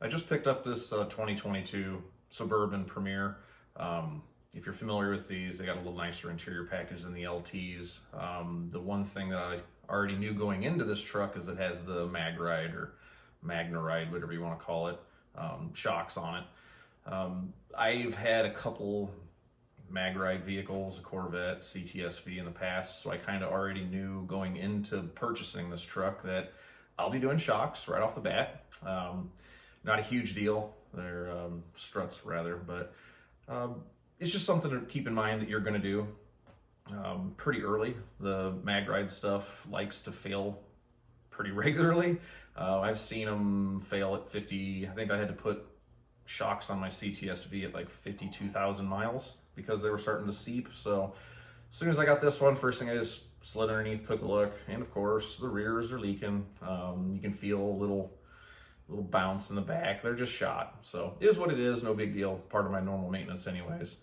I just picked up this 2022 Suburban Premier. If you're familiar with these, they got a little nicer interior package than the LTs. The one thing that I already knew going into this truck is it has the Magnaride or Magnaride, whatever you want to call it, shocks on it. I've had a couple Magnaride vehicles, a Corvette, CTSV in the past, so I kind of already knew going into purchasing this truck that I'll be doing shocks right off the bat. Not a huge deal. They're struts rather, but it's just something to keep in mind that you're going to do pretty early. The Magnaride stuff likes to fail pretty regularly. I've seen them fail at 50. I think I had to put shocks on my CTSV at like 52,000 miles because they were starting to seep. So as soon as I got this one, first thing I just slid underneath, took a look, and of course the rears are leaking. You can feel a little bounce in the back. They're just shot. So it is what it is, no big deal. Part of my normal maintenance anyways.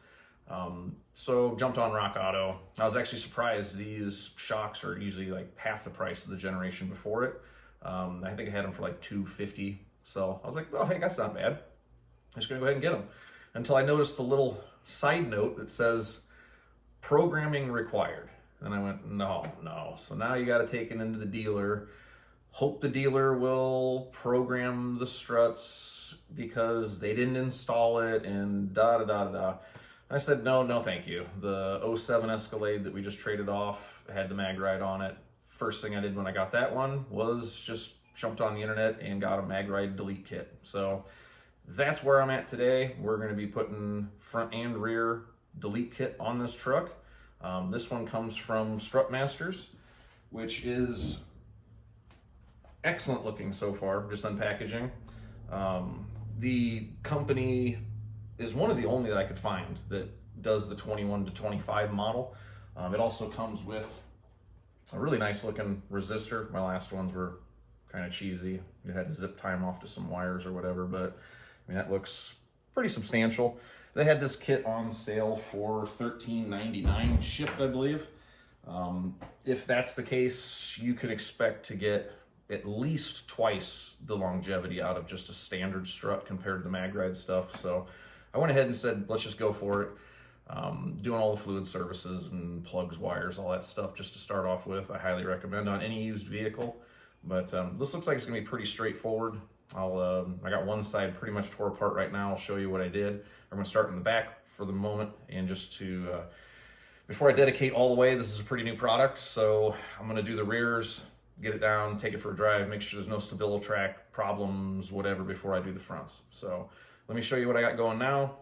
So jumped on Rock Auto. I was actually surprised. These shocks are usually like half the price of the generation before it. I think I had them for like $250. So I was like, oh, hey, that's not bad. I'm just gonna go ahead and get them. Until I noticed the little side note that says programming required. And I went, no. So now you got to take it into the dealer. Hope the dealer will program the struts because they didn't install it and da-da-da-da-da. I said, no, thank you. The 07 Escalade that we just traded off had the Magnaride on it. First thing I did when I got that one was just jumped on the internet and got a Magnaride delete kit. So that's where I'm at today. We're going to be putting front and rear delete kit on this truck. This one comes from StrutMasters, which is excellent looking so far, just unpackaging. The company is one of the only that I could find that does the 21 to 25 model. It also comes with a really nice looking resistor. My last ones were kind of cheesy. You had to zip tie them off to some wires or whatever, but I mean, that looks pretty substantial. They had this kit on sale for $13.99 shipped, I believe. If that's the case, you could expect to get at least twice the longevity out of just a standard strut compared to the Magnaride stuff. So I went ahead and said, let's just go for it. Doing all the fluid services and plugs, wires, all that stuff just to start off with. I highly recommend on any used vehicle. But this looks like it's gonna be pretty straightforward. I got one side pretty much tore apart right now. I'll show you what I did. I'm gonna start in the back for the moment, and just to, before I dedicate all the way, this is a pretty new product, so I'm gonna do the rears, get it down, take it for a drive, make sure there's no StabiliTrak problems, whatever, before I do the fronts. So let me show you what I got going now,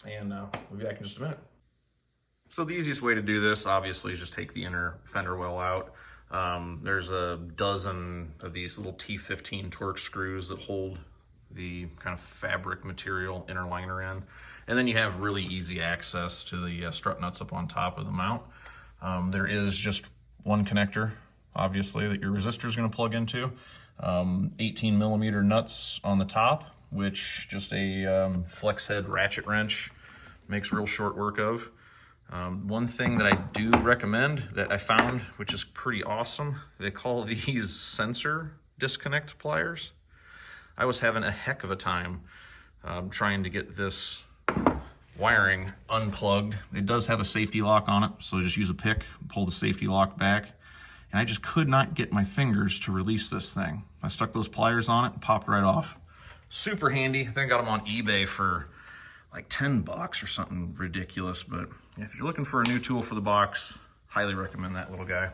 and we'll be back in just a minute. So the easiest way to do this, obviously, is just take the inner fender well out. There's a dozen of these little T15 Torx screws that hold the kind of fabric material inner liner in. And then you have really easy access to the strut nuts up on top of the mount. There is just one connector, obviously, that your resistor is going to plug into. 18 millimeter nuts on the top, which just a flex head ratchet wrench makes real short work of. One thing that I do recommend that I found, which is pretty awesome, they call these sensor disconnect pliers. I was having a heck of a time trying to get this wiring unplugged. It does have a safety lock on it, so just use a pick, pull the safety lock back, and I just could not get my fingers to release this thing. I stuck those pliers on it and popped right off. Super handy. I think I got them on eBay for like $10 or something ridiculous, but if you're looking for a new tool for the box, highly recommend that little guy.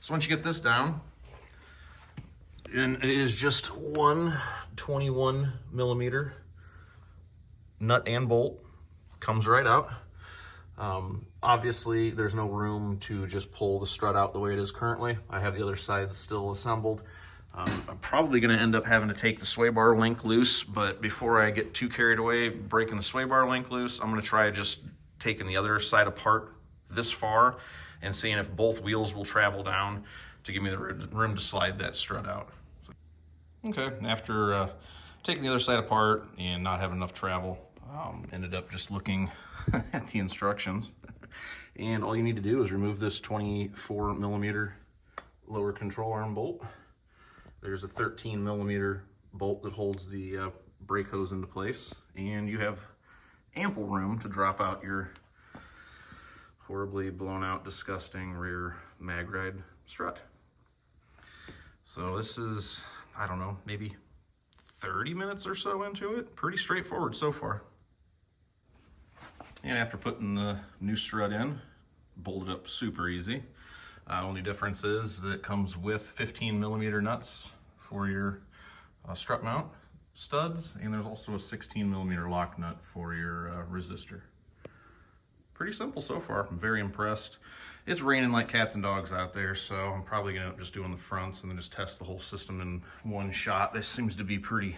So once you get this down, and it is just one 21 millimeter nut and bolt, comes right out. Obviously there's no room to just pull the strut out the way it is currently. I have the other side still assembled. I'm probably going to end up having to take the sway bar link loose, but before I get too carried away breaking the sway bar link loose, I'm going to try just taking the other side apart this far and seeing if both wheels will travel down to give me the room to slide that strut out. Okay, after taking the other side apart and not having enough travel, ended up just looking at the instructions, and all you need to do is remove this 24 millimeter lower control arm bolt. There's a 13 millimeter bolt that holds the brake hose into place, and you have ample room to drop out your horribly blown out, disgusting rear Magnaride strut. So this is, I don't know, maybe 30 minutes or so into it. Pretty straightforward so far. And after putting the new strut in, bolted up super easy. Only difference is that it comes with 15mm nuts for your strut mount studs, and there's also a 16mm lock nut for your resistor. Pretty simple so far. I'm very impressed. It's raining like cats and dogs out there, so I'm probably gonna end up just doing the fronts and then just test the whole system in one shot. This seems to be pretty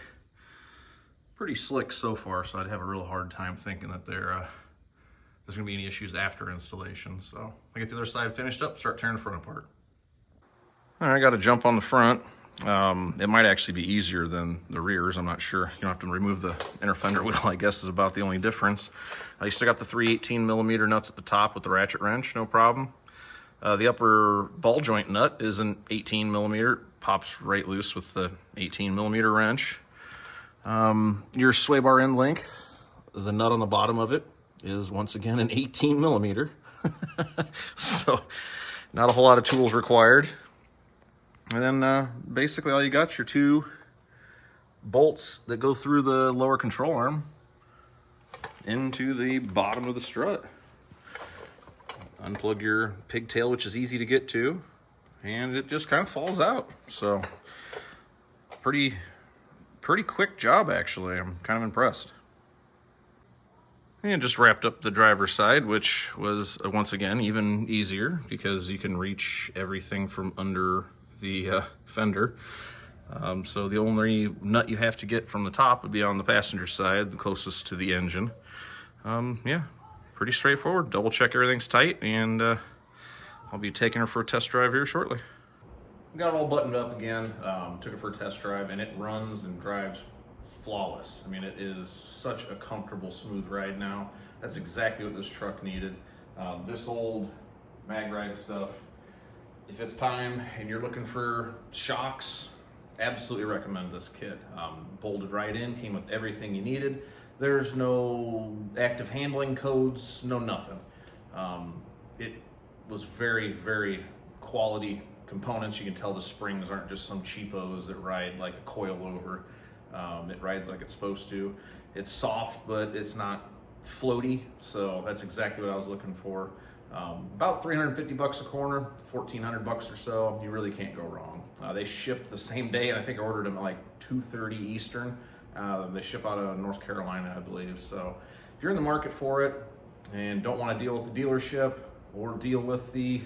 slick so far, so I'd have a real hard time thinking that there's gonna be any issues after installation. So I get the other side finished up, start tearing the front apart. All right, I got to jump on the front. It might actually be easier than the rears, I'm not sure. You don't have to remove the inner fender wheel, I guess is about the only difference. You still got the 3 18mm nuts at the top with the ratchet wrench, no problem. The upper ball joint nut is an 18mm, pops right loose with the 18mm wrench. Your sway bar end link, the nut on the bottom of it is once again an 18mm. So not a whole lot of tools required. And then basically all you got, your 2 bolts that go through the lower control arm into the bottom of the strut. Unplug your pigtail, which is easy to get to, and it just kind of falls out. So pretty quick job, actually. I'm kind of impressed. And just wrapped up the driver's side, which was once again even easier because you can reach everything from under the fender. So the only nut you have to get from the top would be on the passenger side, the closest to the engine. Yeah, pretty straightforward. Double check everything's tight, and I'll be taking her for a test drive here shortly. Got it all buttoned up again, took it for a test drive, and it runs and drives flawless. I mean, it is such a comfortable, smooth ride now. That's exactly what this truck needed. This old Magnaride stuff, if it's time and you're looking for shocks, absolutely recommend this kit. Bolted right in, came with everything you needed. There's no active handling codes, no nothing. It was very, very quality components. You can tell the springs aren't just some cheapos that ride like a coilover. It rides like it's supposed to. It's soft, but it's not floaty, so that's exactly what I was looking for. About 350 bucks a corner, 1,400 bucks or so. You really can't go wrong. They ship the same day, and I think I ordered them at like 2:30 Eastern. They ship out of North Carolina, I believe. So if you're in the market for it and don't want to deal with the dealership or deal with the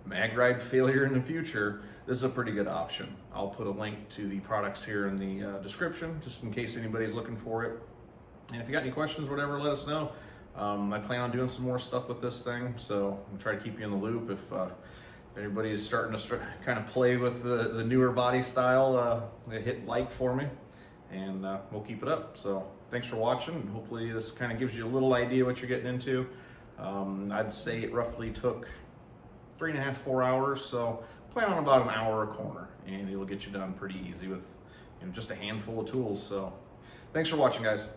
Magnaride failure in the future, this is a pretty good option. I'll put a link to the products here in the description, just in case anybody's looking for it. And if you got any questions, whatever, let us know. I plan on doing some more stuff with this thing, so I'll try to keep you in the loop. If anybody is starting to kind of play with the newer body style, hit like for me, and we'll keep it up. So thanks for watching, and hopefully this kind of gives you a little idea what you're getting into. I'd say it roughly took 3.5, 4 hours, so plan on about an hour a corner, and it'll get you done pretty easy with just a handful of tools. So thanks for watching, guys.